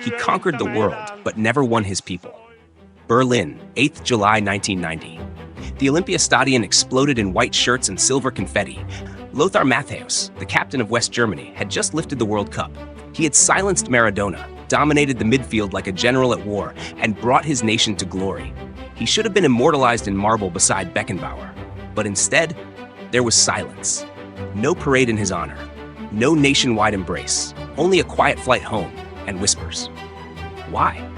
He conquered the world, but never won his people. Berlin, 8th July 1990. The Olympiastadion exploded in white shirts and silver confetti. Lothar Matthäus, the captain of West Germany, had just lifted the World Cup. He had silenced Maradona, dominated the midfield like a general at war, and brought his nation to glory. He should have been immortalized in marble beside Beckenbauer. But instead, there was silence. No parade in his honor. No nationwide embrace. Only a quiet flight home and whispers. Why?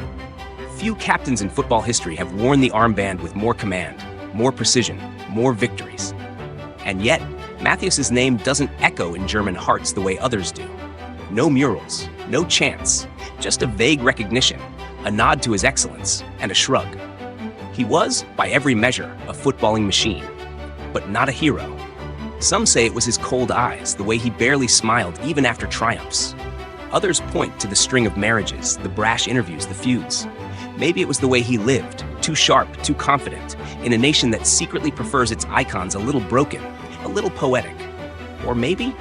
Few captains in football history have worn the armband with more command, more precision, more victories. And yet, Matthäus' name doesn't echo in German hearts the way others do. No murals, no chants, just a vague recognition, a nod to his excellence, and a shrug. He was, by every measure, a footballing machine, but not a hero. Some say it was his cold eyes, the way he barely smiled even after triumphs. Others point to the string of marriages, the brash interviews, the feuds. Maybe it was the way he lived, too sharp, too confident, in a nation that secretly prefers its icons a little broken, a little poetic. Or maybe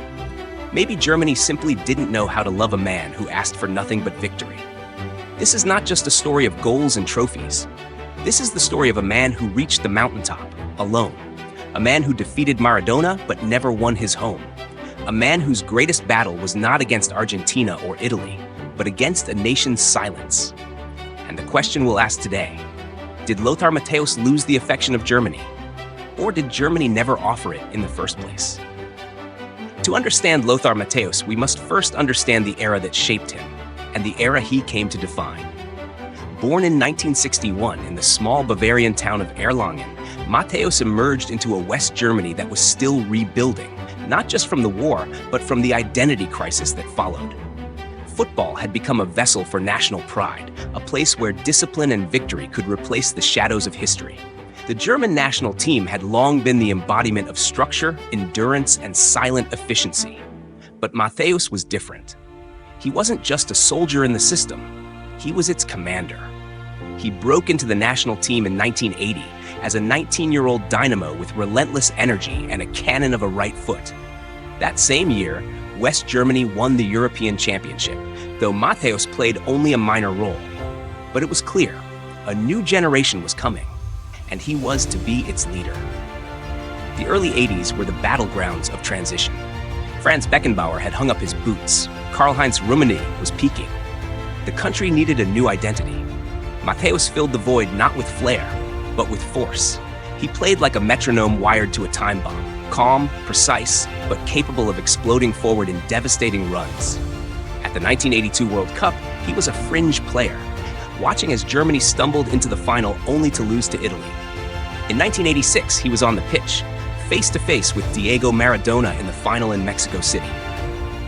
Germany simply didn't know how to love a man who asked for nothing but victory. This is not just a story of goals and trophies. This is the story of a man who reached the mountaintop, alone. A man who defeated Maradona but never won his home. A man whose greatest battle was not against Argentina or Italy, but against a nation's silence. And the question we'll ask today, did Lothar Matthäus lose the affection of Germany? Or did Germany never offer it in the first place? To understand Lothar Matthäus, we must first understand the era that shaped him, and the era he came to define. Born in 1961 in the small Bavarian town of Erlangen, Matthäus emerged into a West Germany that was still rebuilding, not just from the war, but from the identity crisis that followed. Football had become a vessel for national pride, a place where discipline and victory could replace the shadows of history. The German national team had long been the embodiment of structure, endurance, and silent efficiency. But Matthäus was different. He wasn't just a soldier in the system, he was its commander. He broke into the national team in 1980 as a 19-year-old dynamo with relentless energy and a cannon of a right foot. That same year, West Germany won the European Championship, though Matthäus played only a minor role. But it was clear, a new generation was coming, and he was to be its leader. The early 80s were the battlegrounds of transition. Franz Beckenbauer had hung up his boots. Karl-Heinz Rummenigge was peaking. The country needed a new identity. Matthäus filled the void not with flair, but with force. He played like a metronome wired to a time bomb, calm, precise, but capable of exploding forward in devastating runs. At the 1982 World Cup, he was a fringe player, watching as Germany stumbled into the final only to lose to Italy. In 1986, he was on the pitch, face-to-face with Diego Maradona in the final in Mexico City.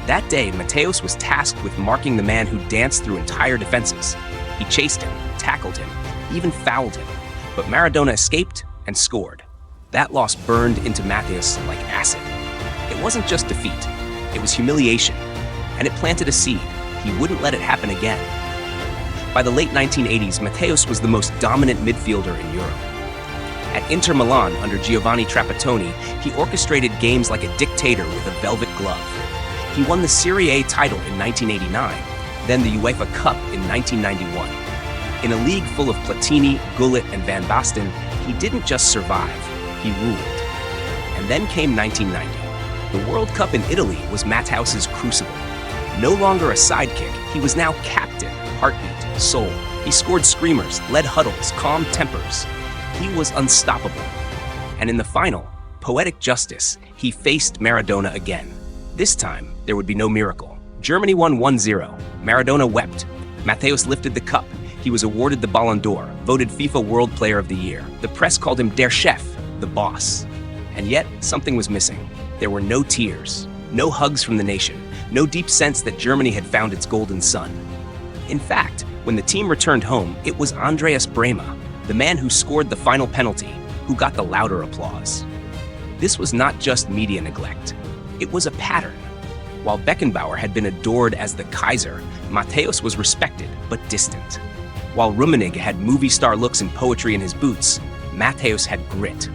That day, Matthäus was tasked with marking the man who danced through entire defenses. He chased him, tackled him, even fouled him, but Maradona escaped and scored. That loss burned into Matthäus like acid. It wasn't just defeat, it was humiliation, and it planted a seed. He wouldn't let it happen again. By the late 1980s, Matthäus was the most dominant midfielder in Europe. At Inter Milan under Giovanni Trapattoni, he orchestrated games like a dictator with a velvet glove. He won the Serie A title in 1989, then the UEFA Cup in 1991. In a league full of Platini, Gullit, and Van Basten, he didn't just survive, he ruled. And then came 1990. The World Cup in Italy was Matthäus's crucible. No longer a sidekick, he was now captain, heartbeat, soul. He scored screamers, led huddles, calmed tempers. He was unstoppable. And in the final, poetic justice, he faced Maradona again. This time, there would be no miracle. Germany won 1-0. Maradona wept. Matthäus lifted the cup. He was awarded the Ballon d'Or, voted FIFA World Player of the Year. The press called him Der Chef, the boss. And yet, something was missing. There were no tears, no hugs from the nation, no deep sense that Germany had found its golden sun. In fact, when the team returned home, it was Andreas Brehme, the man who scored the final penalty, who got the louder applause. This was not just media neglect. It was a pattern. While Beckenbauer had been adored as the Kaiser, Matthäus was respected but distant. While Rummenigge had movie star looks and poetry in his boots, Matthäus had grit.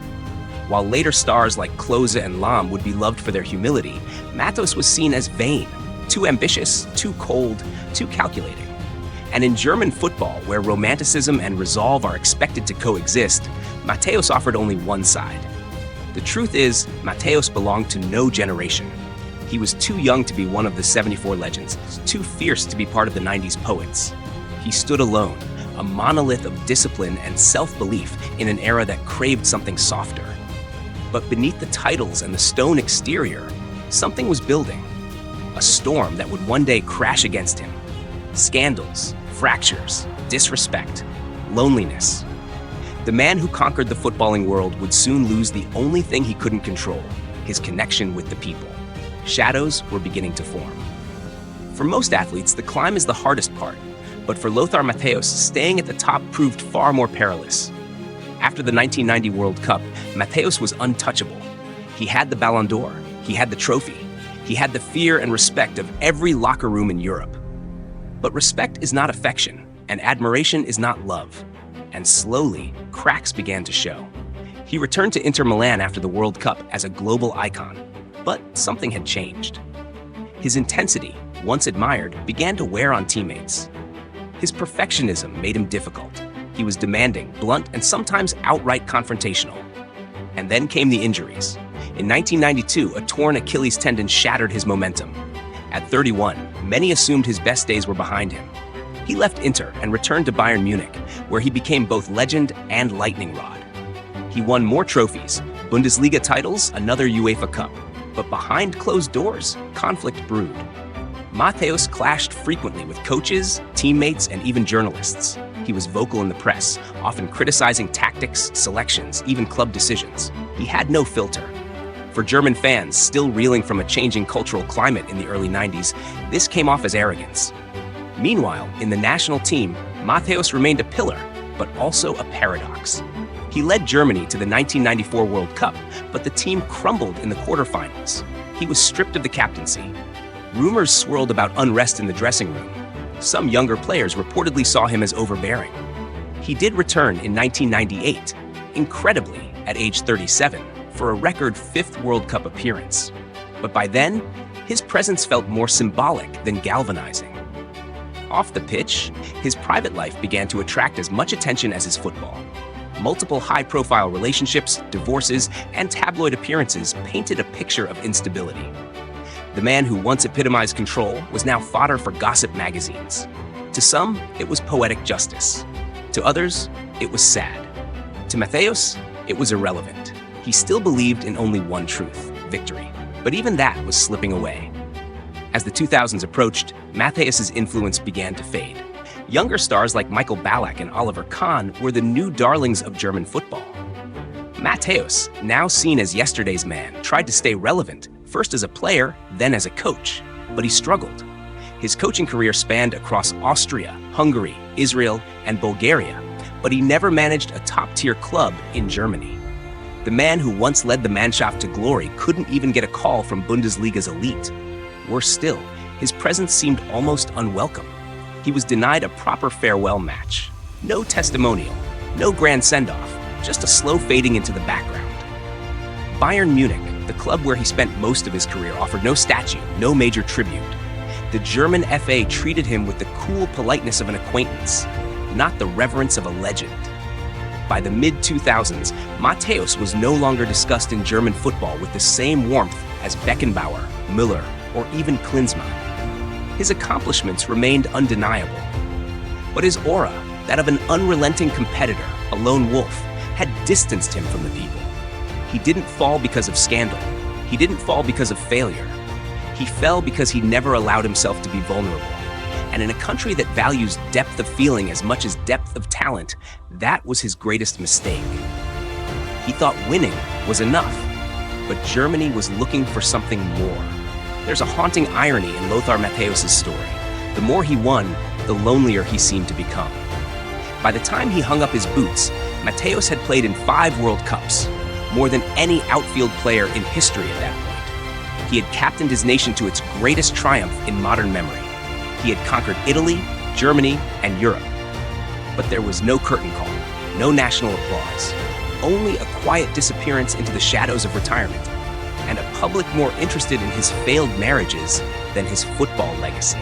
While later stars like Klose and Lahm would be loved for their humility, Matthäus was seen as vain. Too ambitious, too cold, too calculating. And in German football, where romanticism and resolve are expected to coexist, Matthäus offered only one side. The truth is, Matthäus belonged to no generation. He was too young to be one of the 74 legends, too fierce to be part of the 90s poets. He stood alone, a monolith of discipline and self-belief in an era that craved something softer. But beneath the titles and the stone exterior, something was building. A storm that would one day crash against him. Scandals, fractures, disrespect, loneliness. The man who conquered the footballing world would soon lose the only thing he couldn't control, his connection with the people. Shadows were beginning to form. For most athletes, the climb is the hardest part, but for Lothar Matthäus, staying at the top proved far more perilous. After the 1990 World Cup, Matthäus was untouchable. He had the Ballon d'Or, he had the trophy, he had the fear and respect of every locker room in Europe. But respect is not affection, and admiration is not love. And slowly, cracks began to show. He returned to Inter Milan after the World Cup as a global icon, but something had changed. His intensity, once admired, began to wear on teammates. His perfectionism made him difficult. He was demanding, blunt, and sometimes outright confrontational. And then came the injuries. In 1992, a torn Achilles tendon shattered his momentum. At 31, many assumed his best days were behind him. He left Inter and returned to Bayern Munich, where he became both legend and lightning rod. He won more trophies, Bundesliga titles, another UEFA Cup. But behind closed doors, conflict brewed. Matthäus clashed frequently with coaches, teammates, and even journalists. He was vocal in the press, often criticizing tactics, selections, even club decisions. He had no filter. For German fans still reeling from a changing cultural climate in the early 90s, this came off as arrogance. Meanwhile, in the national team, Matthäus remained a pillar, but also a paradox. He led Germany to the 1994 World Cup, but the team crumbled in the quarterfinals. He was stripped of the captaincy. Rumors swirled about unrest in the dressing room. Some younger players reportedly saw him as overbearing. He did return in 1998, incredibly at age 37, for a record 5th World Cup appearance. But by then, his presence felt more symbolic than galvanizing. Off the pitch, his private life began to attract as much attention as his football. Multiple high-profile relationships, divorces, and tabloid appearances painted a picture of instability. The man who once epitomized control was now fodder for gossip magazines. To some, it was poetic justice. To others, it was sad. To Matthäus, it was irrelevant. He still believed in only one truth, victory. But even that was slipping away. As the 2000s approached, Matthäus' influence began to fade. Younger stars like Michael Ballack and Oliver Kahn were the new darlings of German football. Matthäus, now seen as yesterday's man, tried to stay relevant, first as a player, then as a coach. But he struggled. His coaching career spanned across Austria, Hungary, Israel, and Bulgaria, but he never managed a top-tier club in Germany. The man who once led the Mannschaft to glory couldn't even get a call from Bundesliga's elite. Worse still, his presence seemed almost unwelcome. He was denied a proper farewell match. No testimonial, no grand send-off, just a slow fading into the background. Bayern Munich, the club where he spent most of his career, offered no statue, no major tribute. The German FA treated him with the cool politeness of an acquaintance, not the reverence of a legend. By the mid-2000s, Matthäus was no longer discussed in German football with the same warmth as Beckenbauer, Müller, or even Klinsmann. His accomplishments remained undeniable. But his aura, that of an unrelenting competitor, a lone wolf, had distanced him from the people. He didn't fall because of scandal. He didn't fall because of failure. He fell because he never allowed himself to be vulnerable. And in a country that values depth of feeling as much as depth of talent, that was his greatest mistake. He thought winning was enough, but Germany was looking for something more. There's a haunting irony in Lothar Matthäus' story. The more he won, the lonelier he seemed to become. By the time he hung up his boots, Matthäus had played in 5 World Cups, more than any outfield player in history at that point. He had captained his nation to its greatest triumph in modern memory. He had conquered Italy, Germany, and Europe. But there was no curtain call, no national applause, only a quiet disappearance into the shadows of retirement, and a public more interested in his failed marriages than his football legacy.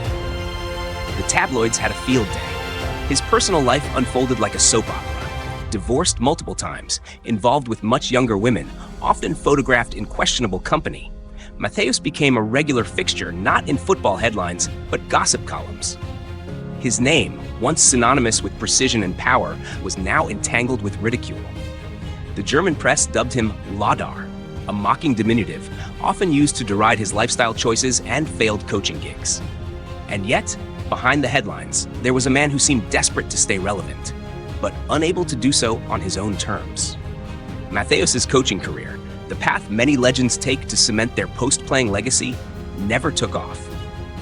The tabloids had a field day. His personal life unfolded like a soap opera. Divorced multiple times, involved with much younger women, often photographed in questionable company, Matthäus became a regular fixture not in football headlines, but gossip columns. His name, once synonymous with precision and power, was now entangled with ridicule. The German press dubbed him Lothar, a mocking diminutive, often used to deride his lifestyle choices and failed coaching gigs. And yet, behind the headlines, there was a man who seemed desperate to stay relevant, but unable to do so on his own terms. Matthäus's coaching career, the path many legends take to cement their post-playing legacy, never took off.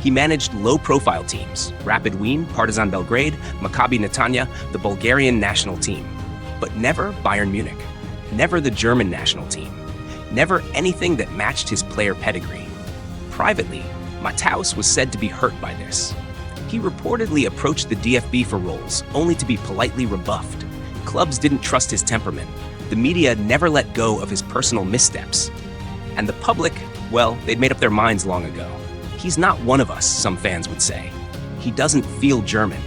He managed low-profile teams, Rapid Wien, Partizan Belgrade, Maccabi Netanya, the Bulgarian national team, but never Bayern Munich, never the German national team, never anything that matched his player pedigree. Privately, Matthäus was said to be hurt by this. He reportedly approached the DFB for roles, only to be politely rebuffed. Clubs didn't trust his temperament. The media never let go of his personal missteps. And the public, well, they'd made up their minds long ago. He's not one of us, some fans would say. He doesn't feel German.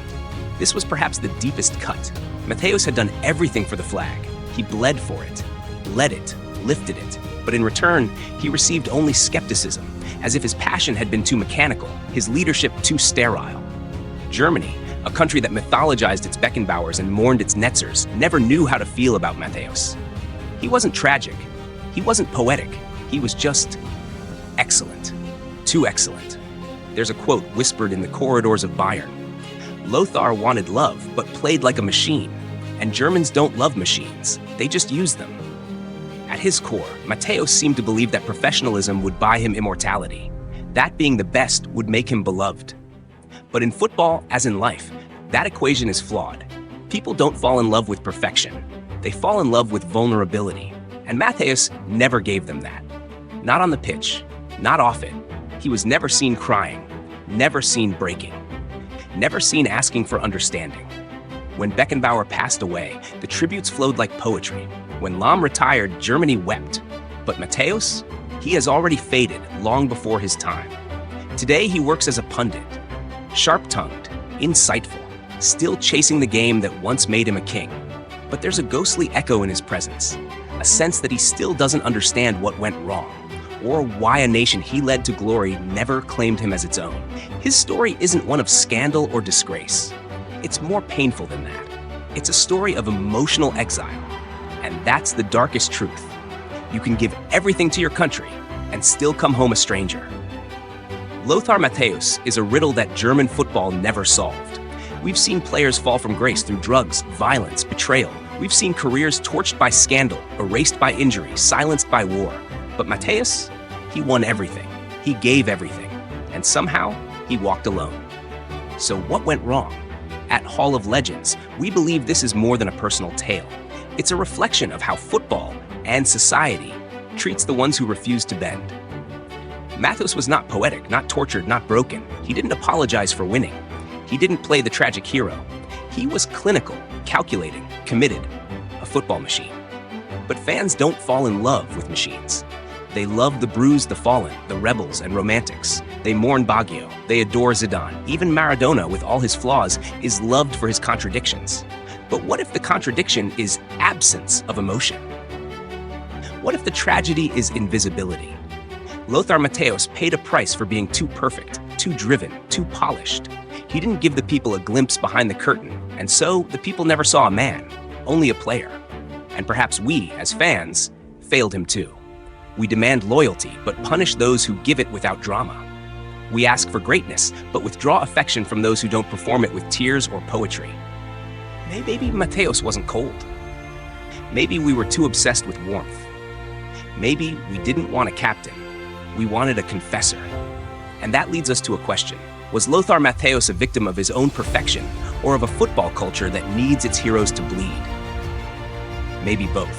This was perhaps the deepest cut. Matthäus had done everything for the flag. He bled for it, led it, lifted it. But in return, he received only skepticism, as if his passion had been too mechanical, his leadership too sterile. Germany, a country that mythologized its Beckenbauers and mourned its Netzers, never knew how to feel about Matthäus. He wasn't tragic. He wasn't poetic. He was just excellent. Too excellent. There's a quote whispered in the corridors of Bayern. Lothar wanted love, but played like a machine. And Germans don't love machines. They just use them. At his core, Matthäus seemed to believe that professionalism would buy him immortality. That being the best would make him beloved. But in football, as in life, that equation is flawed. People don't fall in love with perfection. They fall in love with vulnerability. And Matthäus never gave them that. Not on the pitch, not off it. He was never seen crying, never seen breaking, never seen asking for understanding. When Beckenbauer passed away, the tributes flowed like poetry. When Lahm retired, Germany wept. But Matthäus, he has already faded long before his time. Today, he works as a pundit, sharp-tongued, insightful, still chasing the game that once made him a king. But there's a ghostly echo in his presence, a sense that he still doesn't understand what went wrong, or why a nation he led to glory never claimed him as its own. His story isn't one of scandal or disgrace. It's more painful than that. It's a story of emotional exile. And that's the darkest truth. You can give everything to your country and still come home a stranger. Lothar Matthäus is a riddle that German football never solved. We've seen players fall from grace through drugs, violence, betrayal. We've seen careers torched by scandal, erased by injury, silenced by war. But Matthäus, he won everything. He gave everything. And somehow, he walked alone. So what went wrong? At Hall of Legends, we believe this is more than a personal tale. It's a reflection of how football and society treats the ones who refuse to bend. Matthäus was not poetic, not tortured, not broken. He didn't apologize for winning. He didn't play the tragic hero. He was clinical, calculating, committed, a football machine. But fans don't fall in love with machines. They love the bruised, the fallen, the rebels and romantics. They mourn Baggio. They adore Zidane. Even Maradona, with all his flaws, is loved for his contradictions. But what if the contradiction is absence of emotion? What if the tragedy is invisibility? Lothar Matthäus paid a price for being too perfect, too driven, too polished. He didn't give the people a glimpse behind the curtain, and so the people never saw a man, only a player. And perhaps we, as fans, failed him too. We demand loyalty, but punish those who give it without drama. We ask for greatness, but withdraw affection from those who don't perform it with tears or poetry. Maybe Matthäus wasn't cold. Maybe we were too obsessed with warmth. Maybe we didn't want a captain. We wanted a confessor. And that leads us to a question. Was Lothar Matthäus a victim of his own perfection, or of a football culture that needs its heroes to bleed? Maybe both.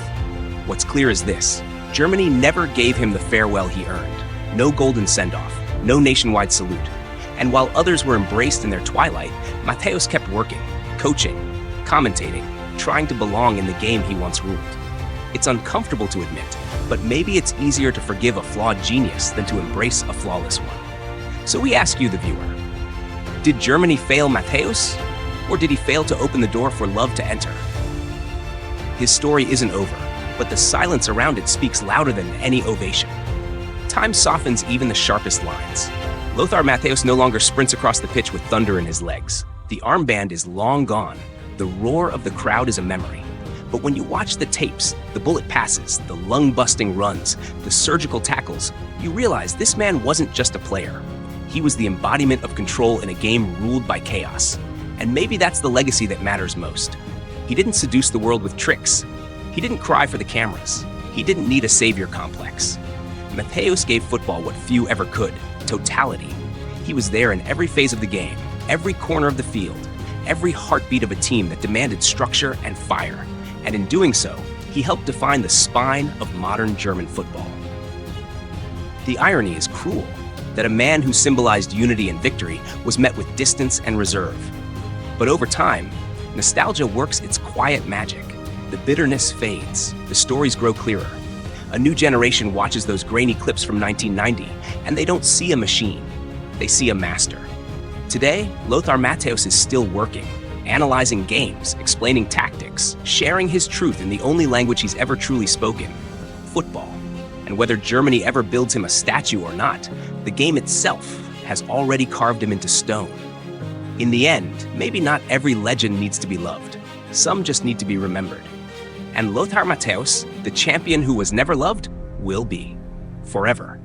What's clear is this. Germany never gave him the farewell he earned. No golden send-off, no nationwide salute. And while others were embraced in their twilight, Matthäus kept working, coaching, commentating, trying to belong in the game he once ruled. It's uncomfortable to admit, but maybe it's easier to forgive a flawed genius than to embrace a flawless one. So we ask you, the viewer, did Germany fail Matthäus, or did he fail to open the door for love to enter? His story isn't over, but the silence around it speaks louder than any ovation. Time softens even the sharpest lines. Lothar Matthäus no longer sprints across the pitch with thunder in his legs. The armband is long gone. The roar of the crowd is a memory. But when you watch the tapes, the bullet passes, the lung-busting runs, the surgical tackles, you realize this man wasn't just a player. He was the embodiment of control in a game ruled by chaos. And maybe that's the legacy that matters most. He didn't seduce the world with tricks. He didn't cry for the cameras. He didn't need a savior complex. Matthäus gave football what few ever could: totality. He was there in every phase of the game, every corner of the field, every heartbeat of a team that demanded structure and fire. And in doing so, he helped define the spine of modern German football. The irony is cruel, that a man who symbolized unity and victory was met with distance and reserve. But over time, nostalgia works its quiet magic. The bitterness fades, the stories grow clearer. A new generation watches those grainy clips from 1990, and they don't see a machine, they see a master. Today, Lothar Matthäus is still working, analyzing games, explaining tactics, sharing his truth in the only language he's ever truly spoken: football. And whether Germany ever builds him a statue or not, the game itself has already carved him into stone. In the end, maybe not every legend needs to be loved. Some just need to be remembered. And Lothar Matthäus, the champion who was never loved, will be, forever.